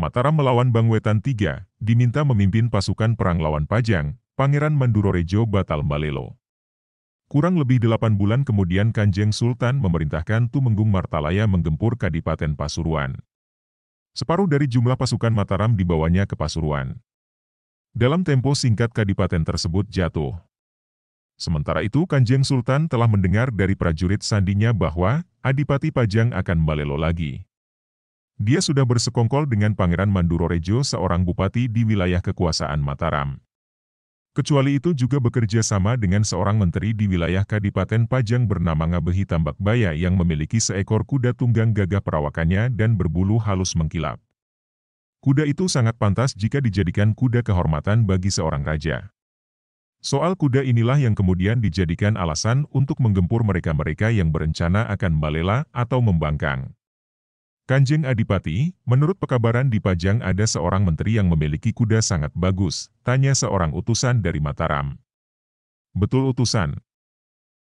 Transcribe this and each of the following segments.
Mataram melawan Bangwetan III, diminta memimpin pasukan perang lawan Pajang, Pangeran Mandurorejo batal mbalelo. Kurang lebih 8 bulan kemudian Kanjeng Sultan memerintahkan Tumenggung Martalaya menggempur Kadipaten Pasuruan. Separuh dari jumlah pasukan Mataram dibawanya ke Pasuruan. Dalam tempo singkat Kadipaten tersebut jatuh. Sementara itu Kanjeng Sultan telah mendengar dari prajurit sandinya bahwa Adipati Pajang akan mbalelo lagi. Dia sudah bersekongkol dengan Pangeran Mandurorejo seorang bupati di wilayah kekuasaan Mataram. Kecuali itu juga bekerja sama dengan seorang menteri di wilayah Kadipaten Pajang bernama Ngabehi Tambakbaya yang memiliki seekor kuda tunggang gagah perawakannya dan berbulu halus mengkilap. Kuda itu sangat pantas jika dijadikan kuda kehormatan bagi seorang raja. Soal kuda inilah yang kemudian dijadikan alasan untuk menggempur mereka-mereka yang berencana akan mbalela atau membangkang. Kanjeng Adipati, menurut pekabaran di Pajang ada seorang menteri yang memiliki kuda sangat bagus, tanya seorang utusan dari Mataram. Betul utusan.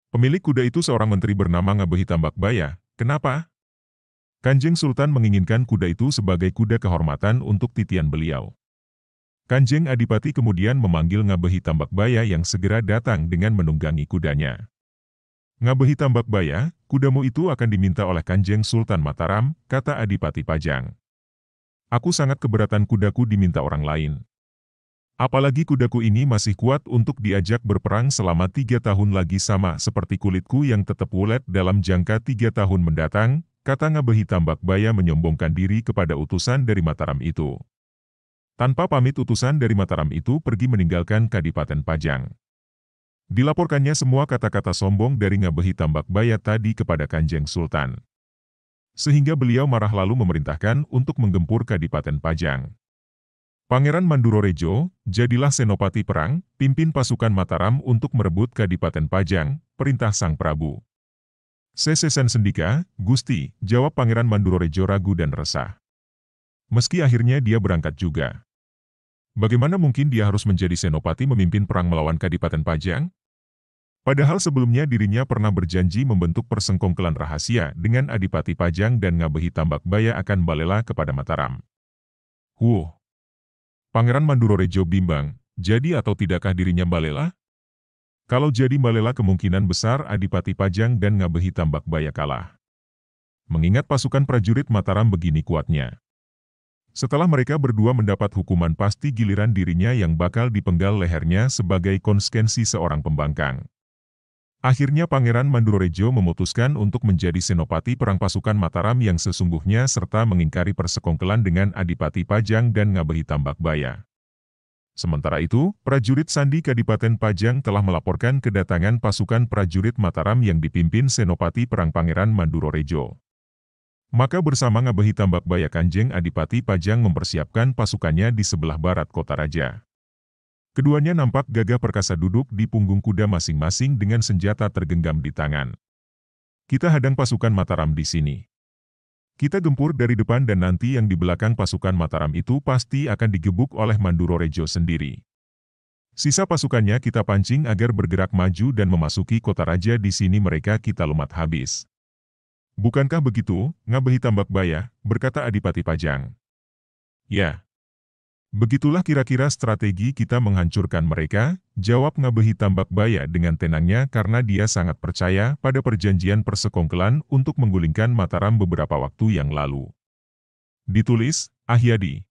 Pemilik kuda itu seorang menteri bernama Ngabehi Tambakbaya, kenapa? Kanjeng Sultan menginginkan kuda itu sebagai kuda kehormatan untuk titian beliau. Kanjeng Adipati kemudian memanggil Ngabehi Tambakbaya yang segera datang dengan menunggangi kudanya. Ngabehi Tambakbaya, kudamu itu akan diminta oleh Kanjeng Sultan Mataram, kata Adipati Pajang. Aku sangat keberatan kudaku diminta orang lain. Apalagi kudaku ini masih kuat untuk diajak berperang selama 3 tahun lagi sama seperti kulitku yang tetap wulet dalam jangka 3 tahun mendatang, kata Ngabehi Tambakbaya menyombongkan diri kepada utusan dari Mataram itu. Tanpa pamit utusan dari Mataram itu pergi meninggalkan Kadipaten Pajang. Dilaporkannya semua kata-kata sombong dari Ngabehi Tambakbaya tadi kepada Kanjeng Sultan. Sehingga beliau marah lalu memerintahkan untuk menggempur Kadipaten Pajang. Pangeran Mandurorejo, jadilah senopati perang, pimpin pasukan Mataram untuk merebut Kadipaten Pajang, perintah Sang Prabu. Sesesen Sendika, Gusti, jawab Pangeran Mandurorejo ragu dan resah. Meski akhirnya dia berangkat juga. Bagaimana mungkin dia harus menjadi senopati memimpin perang melawan Kadipaten Pajang? Padahal sebelumnya dirinya pernah berjanji membentuk persengkongkelan rahasia dengan Adipati Pajang dan Ngabehi Tambakbaya akan balela kepada Mataram. Pangeran Mandurorejo bimbang, jadi atau tidakkah dirinya balela? Kalau jadi balela kemungkinan besar Adipati Pajang dan Ngabehi Tambakbaya kalah. Mengingat pasukan prajurit Mataram begini kuatnya. Setelah mereka berdua mendapat hukuman pasti giliran dirinya yang bakal dipenggal lehernya sebagai konsekuensi seorang pembangkang. Akhirnya Pangeran Mandurorejo memutuskan untuk menjadi senopati perang pasukan Mataram yang sesungguhnya serta mengingkari persekongkelan dengan Adipati Pajang dan Ngabehi Tambakbaya. Sementara itu, prajurit sandi Kadipaten Pajang telah melaporkan kedatangan pasukan prajurit Mataram yang dipimpin senopati perang Pangeran Mandurorejo. Maka bersama Ngabehi Tambakbaya Kanjeng Adipati Pajang mempersiapkan pasukannya di sebelah barat kota raja. Keduanya nampak gagah perkasa duduk di punggung kuda masing-masing dengan senjata tergenggam di tangan. Kita hadang pasukan Mataram di sini. Kita gempur dari depan dan nanti yang di belakang pasukan Mataram itu pasti akan digebuk oleh Mandurorejo sendiri. Sisa pasukannya kita pancing agar bergerak maju dan memasuki kota raja di sini mereka kita lumat habis. Bukankah begitu, Ngabehi Tambakbaya, berkata Adipati Pajang. Ya. Begitulah kira-kira strategi kita menghancurkan mereka, jawab Ngabehi Tambakbaya dengan tenangnya karena dia sangat percaya pada perjanjian persekongkelan untuk menggulingkan Mataram beberapa waktu yang lalu. Ditulis, Ahyadi.